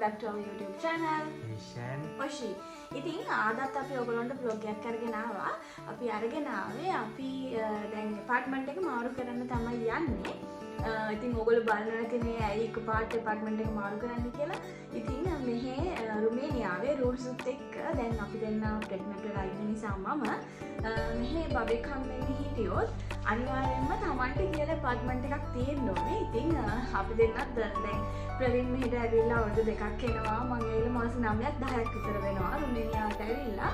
back to our YouTube channel. ඔෂි. ඉතින් ආදත් අපි ඔයගොල්ලන්ට vlog එකක් අරගෙන ආවා. අපි අරගෙන ආවේ අපි දැන් apartment එක මාරු කරන්න තමයි යන්නේ. ඉතින් ඔයගොල්ලෝ බලනවා ඇතිනේ ඇයි එකපාරට apartment එක මාරු කරන්න කියලා. ඉතින් මෙහි රුමේනියාවේ rules උත් එක්ක දැන් අපි දෙන්න pregnant වෙලා ඉන්න නිසා මම මෙහි බබෙක් හම්බෙන්නේ හිටියොත් අනිවාර්යෙන්ම Tamanට කියලා apartment එකක් තියෙන්න ඕනේ. ඉතින් අපි දෙන්නත් දැන් ප්‍රවීන් මෙහෙට ඇවිල්ලා අවුරුදු දෙකක් එනවා. මම ඇවිල්ලා මාස 9ක් 10ක් විතර වෙනවා රුමේනියාවට ඇවිල්ලා.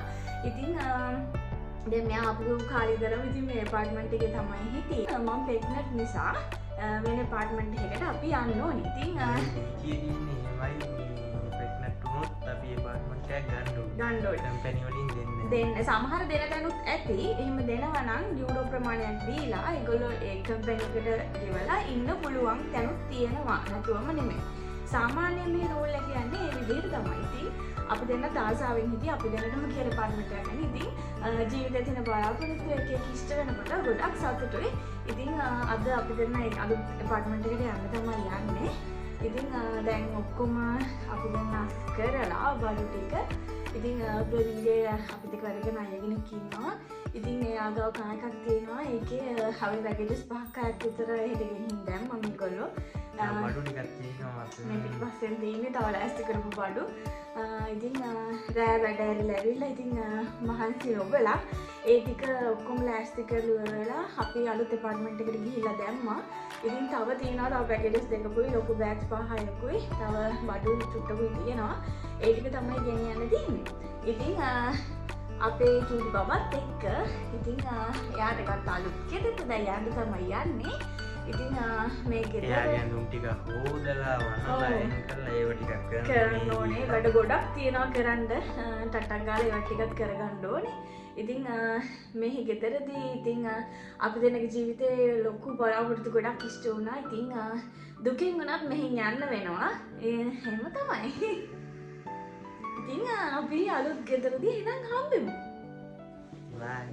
ඉතින් දැන් මෙයා අපු කාලේ ඉතින් මේ apartment එකේ තමයි හිටියේ. මම pregnant නිසා වෙන apartment එකකට අපි යන්න ඕනේ. ඉතින් කියන්නේ එහෙමයි pregnant වුණොත් අපි apartment එකක් ගන්න ඕනේ. company වලින් දෙන්න සමහර දෙන තැනුත් ඇති. එහෙම දෙනවා නම් යුරෝ ප්‍රමාණයක් දීලා ඒගොල්ලෝ ඒ company එකට ගෙවලා ඉන්න පුළුවන් තැනුත් තියෙනවා. නැතුවම නෙමෙයි. සාමාන්‍යයෙන් මේ රූල් එක කියන්නේ ඒ විදිහට තමයි. ඉතින් අපි දෙන්න තාසාවෙන් හිටියේ අපි දෙන්නටම කියලා apartment එකක් ගන්න. ඉතින් ජීවිතේ තියෙන බලාපොරොත්තු එක ඉෂ්ට වෙනකොට ගොඩක් සතුටුයි. ඉතින් අද අපි දෙන්න ඒ අලුත් apartment එකට යන්න තමයි යන්නේ. ඉතින් දැන් ඔක්කොම අපි දෙන්න කරලා බඩු ටික ඉතින් ප්‍රවීන්ගේ අපිට කරගෙන අයගෙන කිව්වා. ඉතින් මේ ආගව කායකක් තියෙනවා. ඒකේ හවි පැකේජස් 5ක් විතර හෙට ගෙනින් දැම්මා මේගොල්ලෝ. බඩු ටිකක් තියෙනවා මේ පිටපස්සෙන් තියෙන්නේ තව ලෑස්ති කරපු බඩු. ඉතින් රෑ වැඩ ඇරිලා ඉතින් මහන්සි ඔබලා ඒ ටික ඔක්කොම ලෑස්ති කරලා අපි අලුත් apartment එකට ගිහිල්ලා දැම්මා. ඉතින් තව තියෙනවා තව පැකේජස් දෙකකුයි ලොකු බෑග්ස් 5-6කුයි තව බඩු චුට්ටකුයි තියෙනවා. ඒ ටික තමයි ගෙනියන්න තියෙන්නේ. ඉතින් අපේ චූටි බබත් එක්ක ඉතින් එයාට ගත්ත අලුත් කෙතෙත් දැන් යන්න තමයි යන්නේ. ඉතින් මේකෙද එයාගේ ඇඳුම් ටික හොදලා වහලා එන් කරලා ඒව ටිකක් කරන්න ඕනේ. වැඩ ගොඩක් තියෙනවා කරන්න. ටටක් ගාලා ඒවා ටිකත් කරගන්න ඕනේ. ඉතින් මෙහි ගෙදරදී ඉතින් අපි දෙන්නගේ ජීවිතේ ලොකු බලාපොරොත්තු ගොඩක් ඉෂ්ට වුණා. ඉතින් දුකින් වුණත් මෙහෙන් යන්න වෙනවා. එහෙම තමයි. ඉතින් අපි අලුත් ගෙදරදී එහෙනම් හම්බෙමු. බයි.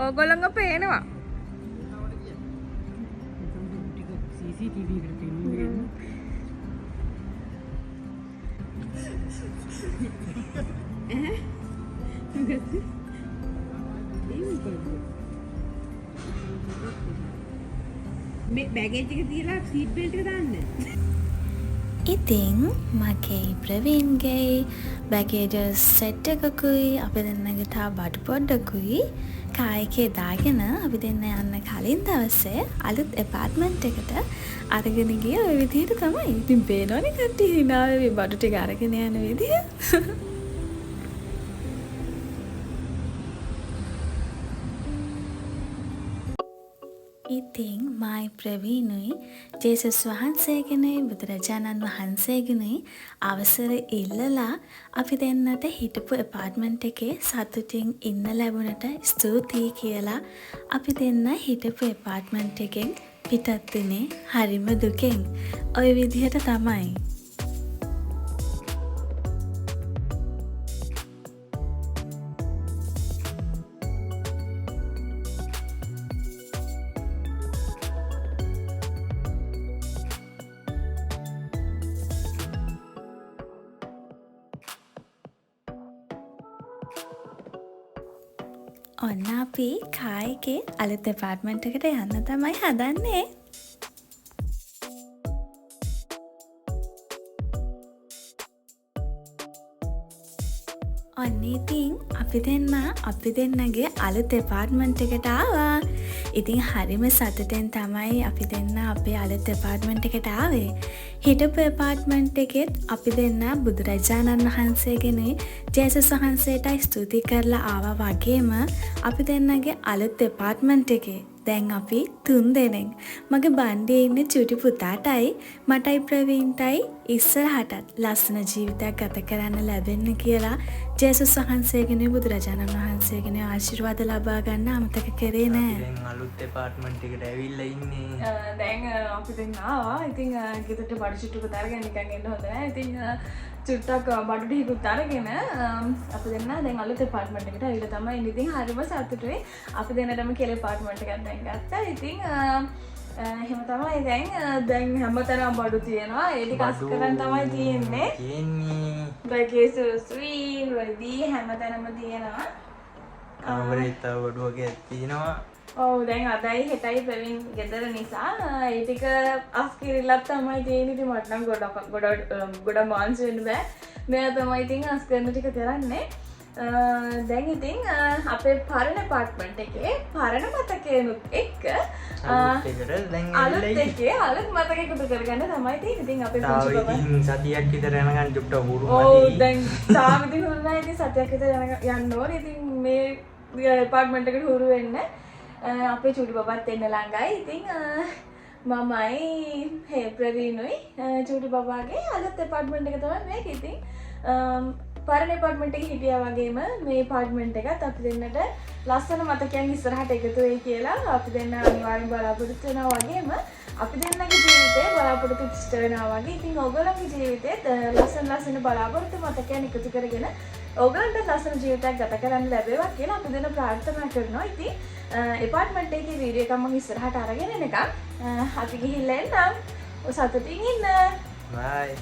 ඔයගොල්ලන්ව පේනවා. CCTV එකට පේන්නේ. මේ බෑගේජ් එක තියලා සීට් බෙල්ට් එක දාන්න. ඉතින් මගේ ප්‍රවීන්ගේ බැගේජස් සෙට් එකකුයි අපි දෙන්නගේ තා බඩු පොඩ්ඩකුයි කායකේ දාගෙන අපි දෙන්න යන්න කලින් දවසේ අලුත් එපාර්ට්මන්ට් එකට අරගෙන ගිය ඔය විදිහට තමයි. ඉතින් පේනවනේ කට්ටිය hinaවේ මේ බඩු ටික අරගෙන යන විදිහ. ඉතින් මයි ප්‍රවීණුයි ජේසුස් වහන්සේගෙනුයි බුදුරජාණන් වහන්සේගෙනුයි අවසර ඉල්ලලා අපි දෙන්නට හිටපු එපාර්ට්මන්ට් එකේ සතුටින් ඉන්න ලැබුණට ස්තුතියි කියලා අපි දෙන්න හිටපු එපාර්ට්මන්ට් එකෙන් පිටත් වුණේ හරිම දුකෙන්. ওই විදිහට තමයි. ඔන්න අපි කායකේ අලුත් එපාර්ට්මන්ට් එකට යන්න තමයි හදන්නේ. ඔන්න ඉතින් අපි දෙන්නගේ අලුත් එපාර්ට්මන්ට් එකට ආවා. ඉතින් හරිම සතුටෙන් තමයි අපි දෙන්න අපේ අලුත් එපාර්ට්මන්ට් එකට ආවේ. හිටපු එපාර්ට්මන්ට් එකෙත් අපි දෙන්න බුදුරජාණන් වහන්සේගෙනුයි ජේසුස් වහන්සේටයි ස්තුති කරලා ආවා වගේම අපි දෙන්නගේ අලුත් එපාර්ට්මන්ට් එකේ දැන් අපි 3 දෙනෙක්. මගේ බණ්ඩේ ඉන්නේ චුටි පුතාටයි මටයි ප්‍රවීන්ටයි ඉස්සරහටත් ලස්සන ජීවිතයක් ගත කරන්න ලැබෙන්න කියලා ජේසුස් වහන්සේගෙන බුදුරජාණන් වහන්සේගෙන ආශිර්වාද ලබා ගන්න අමතක කරේ නෑ. දැන් අලුත් එපාර්ට්මන්ට් එකට ඇවිල්ලා ඉන්නේ. දැන් අපි දැන් ආවා. ඉතින් ගෙදරට බඩු චුට්ටුක තරගෙන නිකන් එන්න හොඳ නැහැ. ඉතින් චුට්ටක් බඩු ටිකකුත් අරගෙන අපි දෙන්න දැන් අලුත් එපාර්ට්මන්ට් එකට ඇවිල්ලා තමයි ඉන්නේ. ඉතින් හරිම සතුටුයි. අපි දෙන්නටම කෙල එපාර්ට්මන්ට් එකක් දැන් ගත්තා. ඉතින් එහෙම තමයි දැන් හැමතැනම බඩු තියෙනවා. ඒ ටික අස් කරන් තමයි තියෙන්නේ. බයිකේසු ස්වීන් වලදී හැමතැනම තියෙනවා. කාමරේ තව බඩුවක තියෙනවා. ඔව් දැන් අදයි හෙටයි ප්‍රවීන් ගෙදර නිසා ඒ ටික අස් කිරිල්ලක් තමයි තියෙන්නේ. ඉතින් මට නම් ගොඩ මාංශ වෙන්න බෑ. මෙයා තමයි ඉතින් අස් කරන ටික කරන්නේ. දැන් ඉතින් අපේ පරණ එපාර්ට්මන්ට් එකේ පරණ මතකයනුත් එක්ක අලුත් එකේ අලුත් මතක එකතු කරගන්න තමයි තියෙන්නේ. ඉතින් අපේ පුංචි බබා සතියක් විතර යනකන් චුට්ට හුරු ඔව් මදි. දැන් තාම ඉතින් හුරු නැහැ. ඉතින් සතියක් විතර යන්න ඕනේ. ඉතින් මේ එපාර්ට්මන්ට් එකට හුරු වෙන්න අපේ චුටි බබාත් එන්න ළඟයි. ඉතින් මමයි ප්‍රවීණුයි චුටි බබාගේ අලුත් එපාර්ට්මන්ට් එක තමයි මේක. ඉතින් පරණ එපාර්ට්මන්ට් එකේ හිටියා වගේම මේ එපාර්ට්මන්ට් එකත් අපි දෙන්නට ලස්සන මතකයන් ඉස්සරහට එකතු වෙයි කියලා අපි දෙන්න අනිවාර්යෙන් බලාපොරොත්තු වෙනවා. වගේම අපි දෙන්නගේ ජීවිතේ බලාපොරොත්තු ඉෂ්ට වෙනවා වගේ. ඉතින් ඔයගොල්ලෝගේ ජීවිතේත් ලස්සන බලාපොරොත්තු මතකයන් එකතු කරගෙන ඔයගොල්ලන්ට ලස්සන ජීවිතයක් ගත කරන්න ලැබේවා කියලා අපි දෙන්න ප්‍රාර්ථනා කරනවා. ඉතින් එපාර්ට්මන්ට් එකේ වීඩියෝ එකක් මම ඉස්සරහට අරගෙන එනකම් අපි ගිහිල්ලා එන්නම්. ඔය සතුටින් ඉන්න. බයි.